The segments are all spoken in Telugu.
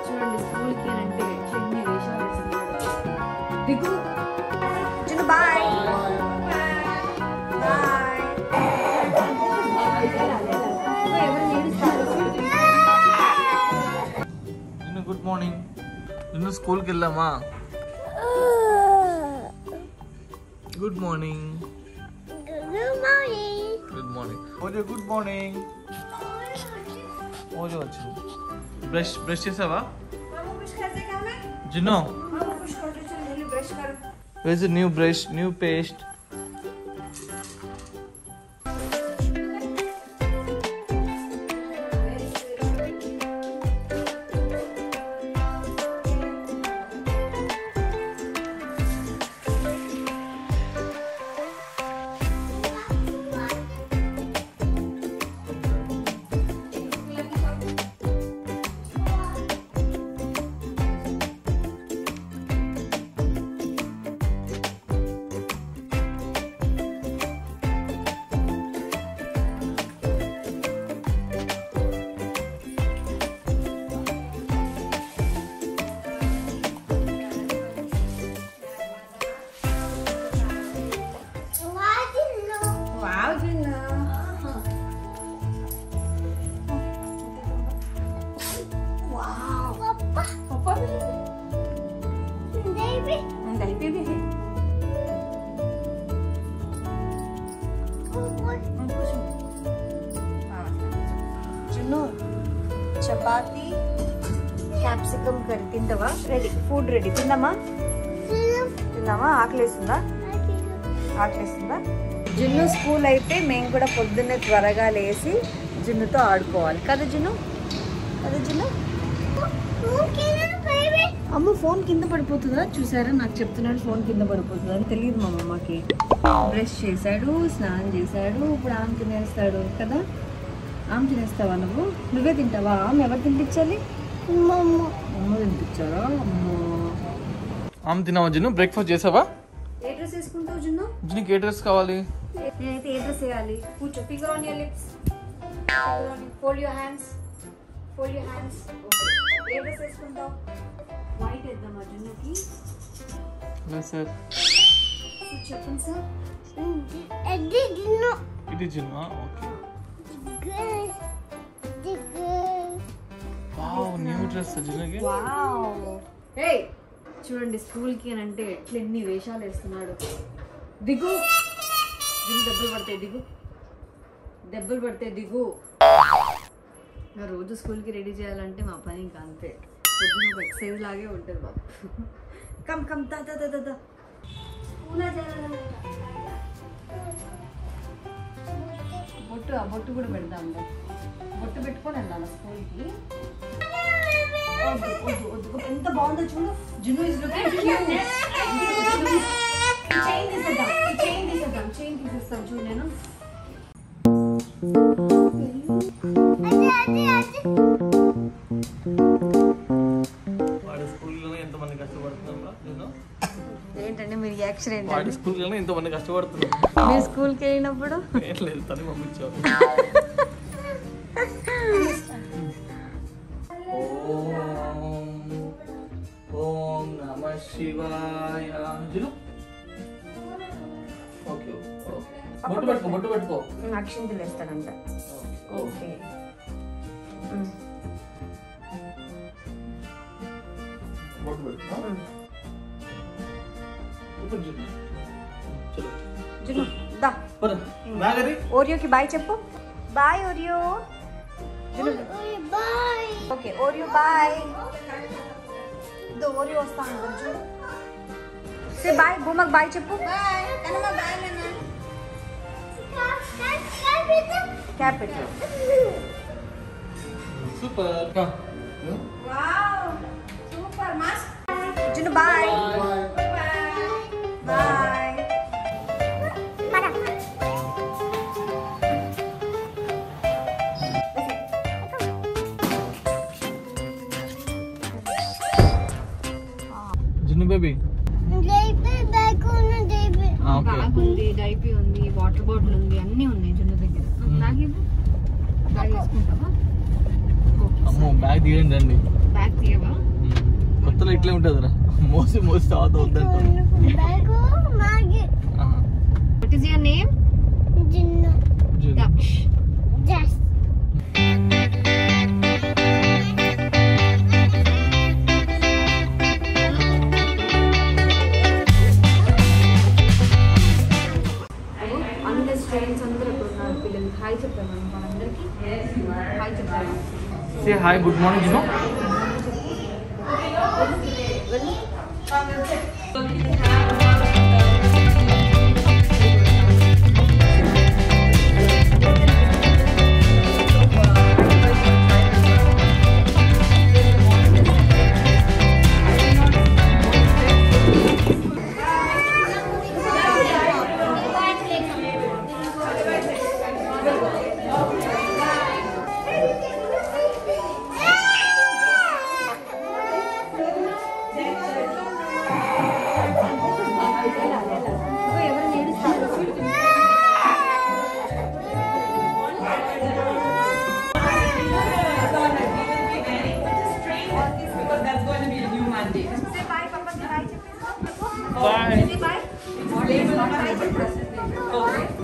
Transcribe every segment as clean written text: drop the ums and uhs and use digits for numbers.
చూడండి స్కూల్ కి అంటే ఎన్ని వేషాలు వేస్తున్నాడు. దిగు చిన్న బాయ్ బాయ్. Good morning. నిన్ను స్కూల్కి వెళ్ళామా? Good morning. Good morning. ఓజో గుడ్ మార్నింగ్. ఓజో వచ్చింది. బ్రష్ చేసావా? జిన్నో where's the new brush, new paste? చపాతి క్యాప్సికమ్ కర్రీ తింటావా? Ready, food ready. తిందామా? ఆకలేస్తుందా? జున్ను స్కూల్ అయితే మేము కూడా పొద్దున్నే త్వరగా లేచి జున్నుతో ఆడుకోవాలి కదా జున్ను? అమ్మ ఫోన్ కింద పడిపోతుందా? చూసారా, నాకు చెప్తున్నాడు ఫోన్ కింద పడిపోతుందా అని తెలియదు మా అమ్మకి. బ్రష్ చేశాడు, స్నానం చేశాడు, ఇప్పుడు ఆమె తినేస్తాడు కదా. ఆమె తినేస్తావా? నువ్వే తింటావా? ఆమె ఎవరు తినిపించాలి? అమ్మ తినిపించారా? ఆమె తిన్నావా జున్ను? బ్రేక్ఫాస్ట్ చేసావా? ఏ డ్రెస్ వేసుకుంటావు జున్ను? జున్నుకి ఏ డ్రెస్ కావాలి? నేనైతే ఏ డ్రెస్ వేయాలి? కూర్చో. Finger on your lips. Fold your hands. ఏ డ్రెస్ వేసుకుంటావు? వైట్ వేద్దామా జున్నుకి? సార్ చెప్పండి సార్. ఇది Junnu. Okay. Wow, new dress జున్నుకి. వావ్. చూడండి స్కూల్ కి అని అంటే ఎన్ని వేషాలు వేస్తున్నాడు. దిగు. దెబ్బలు పడితే దిగు. రోజు స్కూల్కి రెడీ చేయాలంటే మా పని ఇంకా అంతే. పొద్దున్న ఒక ఎక్సైజ్ లాగే ఉంటుంది బాబు. కమ్ దా బొట్టు కూడా పెడదాం. బొట్టు పెట్టుకొని వెళ్ళాలి స్కూల్కి. ఎంత బాగుందో చూడు. జున్ను ఇస్ లుకింగ్ క్యూట్. చైన్ తీసేస్తాం చూడు. నేను ఏంటంటే మీ రియాక్షన్ ఏంటంటే? ఇంతమంది కష్టపడుతున్నారు. మీరు స్కూల్కి వెళ్ళినప్పుడు ఓం నమః శివాయ. బొట్టు పెట్టుకో. అక్షింతలు వేస్తాడంట. ఓకే. ఓరియోకి బాయ్ చెప్పు. Bye Oreo. Okay Oreo bye. Oreo వస్తాను చూడు. Say bye. భూమకు బాయ్ చెప్పు. క్యాప్ పెట్టు. Super. Junnu bye. Bye. Junnu baby bag ఉంది, డైపీ ఉంది, వాటర్ బాటిల్ ఉంది, అన్ని ఉన్నాయి జున్ను దగ్గర. బ్యాగ్ వేసుకుంటావా? బ్యాగ్ తీయండి రండి. బ్యాగ్ తీయవా? కొత్తలో ఇట్లే ఉంటుందిరా, మోసి మోసి తాగుతూ వద్దంటారు. What is your name? Jinnu. Daksh. Yes. అందరు స్టూడెంట్స్ అందరూ ఇక్కడ ఉన్నారు. పిల్లలు హాయ్ చెప్పాను మనందరికి. హాయ్ చెప్పాను. Say hi, good morning Jinu.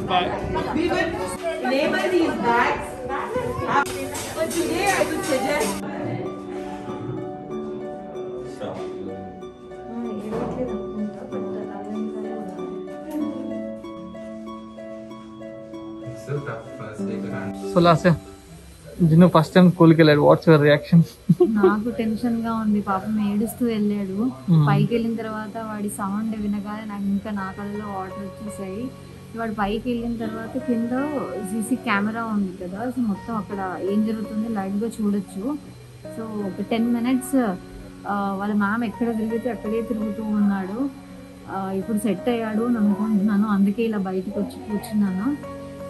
Bye. We would label these bags, but today I would suggest. So last gin first time స్కూల్కి వెళ్ళాడు. What's your reaction? నాకు టెన్షన్ గా ఉంది. పాపం ఏడుస్తూ వెళ్ళాడు. పైకి వెళ్ళిన తర్వాత వాడి సౌండ్ వినగానే నాకు ఇంకా నా కళ్ళలో వాటర్ వచ్చేసాయి. వాడు పైకి వెళ్ళిన తర్వాత కింద సీసీ కెమెరా ఉంది కదా, సో మొత్తం అక్కడ ఏం జరుగుతుంది లైవ్గా చూడొచ్చు. సో ఒక 10 minutes వాళ్ళ మ్యామ్ ఎక్కడ తిరిగితే అక్కడే తిరుగుతూ ఉన్నాడు. ఇప్పుడు సెట్ అయ్యాడు అని అనుకుంటున్నాను, అందుకే ఇలా బయటకు వచ్చి కూర్చున్నాను.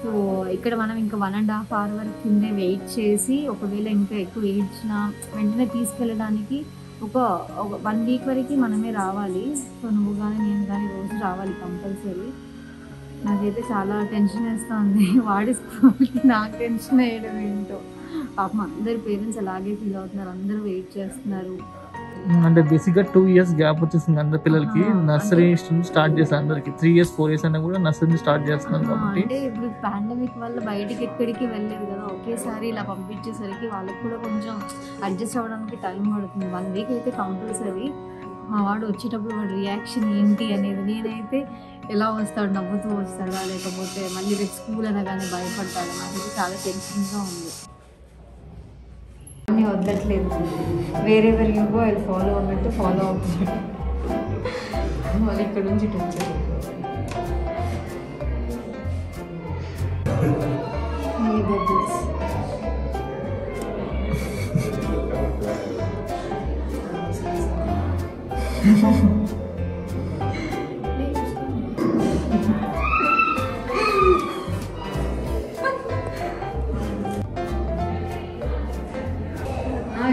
సో ఇక్కడ మనం ఇంకా 1.5 hour వరకు కిందే వెయిట్ చేసి, ఒకవేళ ఇంకా ఎక్కువ ఏడ్చినా వెంటనే తీసుకెళ్ళడానికి ఒక 1 week వరకు మనమే రావాలి. సో నువ్వు కానీ నేను కానీ రోజు రావాలి కంపల్సరీ. నాకైతే చాలా టెన్షన్ వేస్తూ ఉంది. వాడి స్కూల్కి నాకు టెన్షన్ వేయడం ఏంటో. పాపం అందరు పేరెంట్స్ అలాగే ఫీల్ అవుతున్నారు, అందరూ వెయిట్ చేస్తున్నారు. అంటే బేసిక్గా 2 years గ్యాప్ వచ్చేసింది అందరి పిల్లలకి. నర్సరీ స్టార్ట్ చేస్తారు అందరికి. 3 years 4 years అయినా కూడా నర్సరీ స్టార్ట్ చేస్తున్నారు కాబట్టి. అంటే ఇప్పుడు పాండమిక్ వల్ల బయటికి ఎక్కడికి వెళ్ళలేదు కదా, ఒకేసారి ఇలా పంపించేసరికి వాళ్ళకి కూడా కొంచెం అడ్జస్ట్ అవ్వడానికి టైం పడుతుంది. 1 week అయితే కంపల్సరీ. మా వాడు వచ్చేటప్పుడు వాడి రియాక్షన్ ఏంటి అనేది, నేనైతే ఎలా వస్తాడు, నవ్వుతూ వస్తాడా లేకపోతే మళ్ళీ రేపు స్కూల్ అనగానే భయపడతాడు, నాకైతే చాలా టెన్షన్గా ఉంది. అన్నీ వద్దట్లేదు, wherever you go I follow అన్నట్టు ఫాలో అవుతున్నాడు. వాళ్ళు ఇక్కడ నుంచి ఇటు వచ్చారు.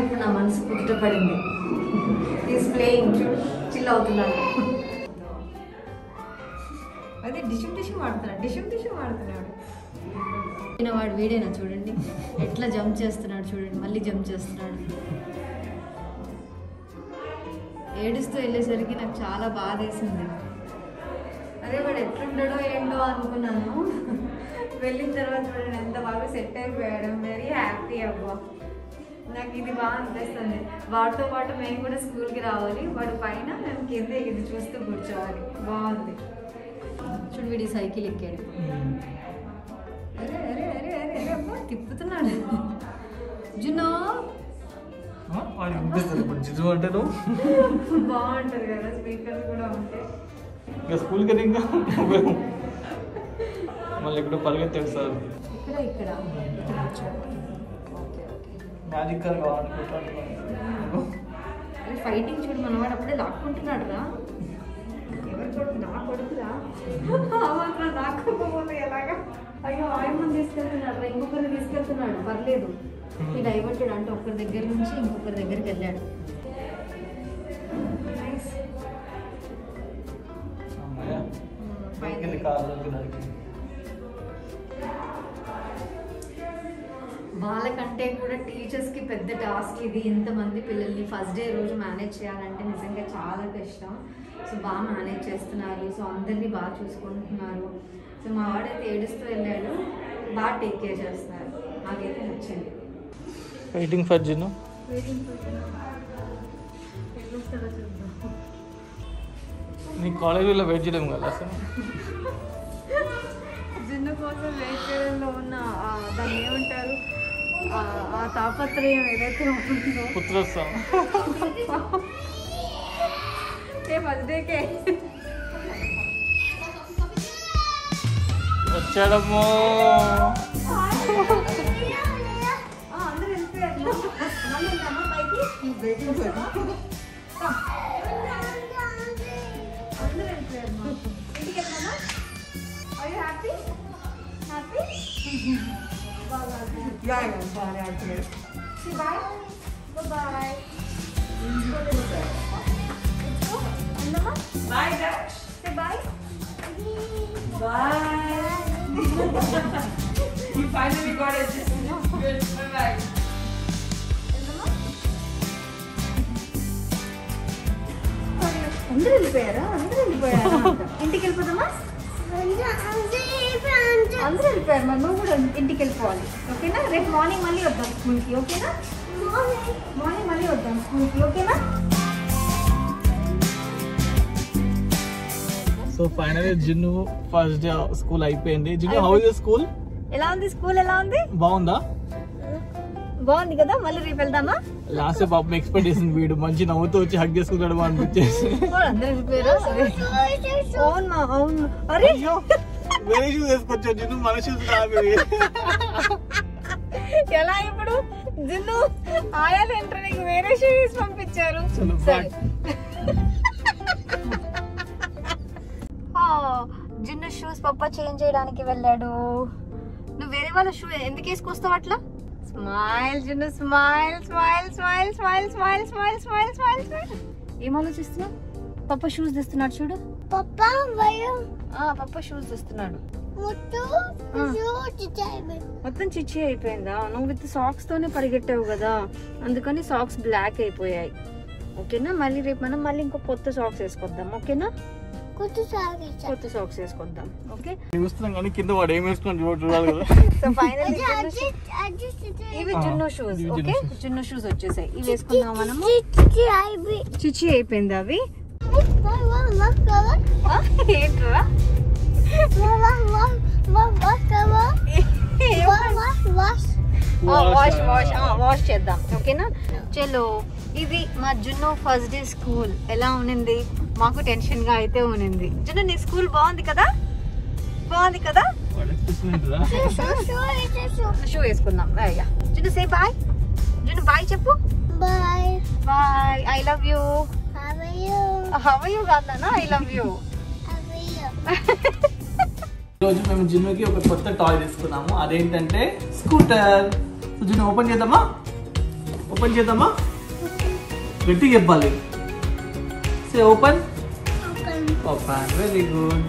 ఇప్పుడు నా మనసు కుదుటపడింది. ఈస్ ప్లేయింగ్, చిల్ అవుతున్నాను. అదే డిషం ఆడుతున్నాడు. వాడు వీడేనా చూడండి, ఎట్లా జంప్ చేస్తున్నాడు చూడండి, మళ్ళీ జంప్ చేస్తున్నాడు. ఏడుస్తూ వెళ్ళేసరికి నాకు చాలా బాధ వేసింది. అదే వాడు ఎట్లుంటాడో ఏంటో అనుకున్నాను. వెళ్ళిన తర్వాత చూడండి ఎంత బాగా సెట్ అయిపోయాడు. వెరీ హ్యాపీ అబ్బా. నాకు ఇది బాగా అనిపిస్తుంది. వాడితో పాటు మేము కూడా స్కూల్కి రావాలి, వాడు పైన మేము కింద ఇది చూస్తూ కూర్చోవాలి. బాగుంది. చూడు వీడి సైకిల్ ఎక్కాడు. అరే అరే అరే అరే అరే అబ్బా తిప్పుతున్నాడు. జునో బాగుంటుంది కదా, స్పీకర్స్ కూడా ఉంటాయి. ఇంకా స్కూల్కి ఇంకా మళ్ళీ ఇక్కడ పరిగెత్తాడు సార్. ఇక్కడ మ్యాజిక్ కార్ ఫైటింగ్ చూడు, మనవాడు అప్పుడే లాక్కుంటున్నాడు రా. ఎవరు కొడుకు? నా కొడుకురా. మాత్రం నాకపోతే ఎలాగా? అయ్యో ఆయమ్మని తీసుకెళ్తున్నాడు రా, ఇంకొకరిని తీసుకెళ్తున్నాడు. పర్లేదు, ఈ డైవర్టెడ్ అంటే ఒకరి దగ్గర నుంచి ఇంకొకరి దగ్గరికి వెళ్ళాడు. వాళ్ళకంటే కూడా టీచర్స్కి పెద్ద టాస్క్ ఇది. ఇంతమంది పిల్లల్ని ఫస్ట్ డే రోజు మేనేజ్ చేయాలంటే నిజంగా చాలా కష్టం. సో బాగా మేనేజ్ చేస్తున్నారు. సో అందరినీ బాగా చూసుకుంటున్నారు. సో మా వాడైతే ఏడుస్తూ వెళ్ళాడు, బాగా టేక్ కేర్ చేస్తున్నారు. నాకైతే నచ్చింది. Waiting for gin. నీ కాలేజీలో వెయిట్ చేయడం కదా అసలు. జిన్ను కోసం వెయిట్ చేయడంలో ఉన్న దాన్ని ఏమంటారు, ఆ తాపత్రయం ఏదైతే ఉంటుందో పుత్రోత్సవం. First decay వచ్చాడమ్మో. అందరూ వెళ్ళిపోయారు. అందరూ వెళ్ళిపోయారు. ఇంటికి వెళ్తామా? Are you happy? Happy? Yeah, బాగా ఆడుతున్నాడు. Say bye. Bye-bye. అందమ్మా? Bye, Dash. Say bye. Bye. You finally got it. Good. Bye-bye. అందరూ వెళ్ళిపోయారా? ఇంటికి వెళ్ళిపోదామా? అందరూ వెళ్ళిపోయారు, మరి నువ్వు కూడా ఇంటికి వెళ్ళిపోవాలి. ఓకేనా? రేపు మార్నింగ్ మళ్ళీ వద్దాం స్కూల్కి. ఓకేనా? మార్నింగ్ మళ్ళీ వద్దాం స్కూల్కి. ఓకేనా? So finally Jinnu first day school అయిపోయింది. Jinnu, how is the school? ఎలా ఉంది స్కూల్? ఎలా ఉంది? బాగుందా? బాగుంది కదా. మళ్ళీ రేపు వెళ్దామా? లాస్ట్ పాపం ఎక్స్పెక్ట్ చేసింది వీడు మంచి నవ్వుతూ వచ్చి హగ్ చేసుకుంటాడు అనిపించేసి. అందరూ వెళ్ళిపోయారా? అవును అవును. అరే అయ్యో, వేరే షూస్ వేసుకొచ్చా జిన్ను, మన షూస్ కాదు. ఎలా ఇప్పుడు జిన్ను ఆయాలు ఎంటర్ నీకు వేరే షూ వేసి పంపించారు. సరే. జిన్ను షూస్ పప్ప చేంజ్ చేయడానికి వెళ్ళాడు. నువ్వు వేరే వాళ్ళ షూ ఎందుకు వేసుకొస్తావు అట్లా? Smile gin, smile smile smile smile smile smile smile smile smile. ఏం ఆలోచిస్తున్నావు? పప్ప షూస్ తెస్తున్నాడు చూడు. పప్ప షూస్ తెస్తున్నాడు. మొత్తం చిచ్చి అయిపోయిందా? నువ్వు విత్ సాక్స్ తోనే పరిగెట్టావు కదా, అందుకని సాక్స్ బ్లాక్ అయిపోయాయి. ఓకేనా? మళ్ళీ రేపు మనం మళ్ళీ ఇంకో కొత్త సాక్స్ వేసుకొద్దాం. ఓకేనా? కొత్త సాక్స్ వేసుకొద్దాం. ఓకే? చూస్తున్నాం కానీ కింద వాడు ఏం వేసుకున్నాడు చూడాలి కదా. సో ఫైనల్లీ ఇవి జున్ను షూస్. ఓకే, జున్ను షూస్ వచ్చేసాయి. ఇవి వేసుకుందాం మనము. చిచ్చి అయిపోయింది అవి. ఏంట్రా? వాష్ చేద్దాం. ఓకేనా? చలో. ఇది మా జున్ను ఫస్ట్ డే స్కూల్. ఎలా ఉన్నింది? మాకు టెన్షన్ గా అయితే ఉన్నింది. జున్ను నీ స్కూల్ బాగుంది కదా? బాగుంది కదా? షూ వేసుకుందాం. Junnu say bye. Junnu bye చెప్పు. Bye. I love you. How are you కాదన్నా, ఐ లవ్ యూ. ఈరోజు మేము జిన్నుకి ఒక కొత్త టాయ్ తీసుకున్నాము. అదేంటంటే స్కూటర్. జిన్ను ఓపెన్ చేద్దామా? ఓపెన్ చేద్దామా? గట్టిగా చెప్పాలి. Say open. Open. Very good.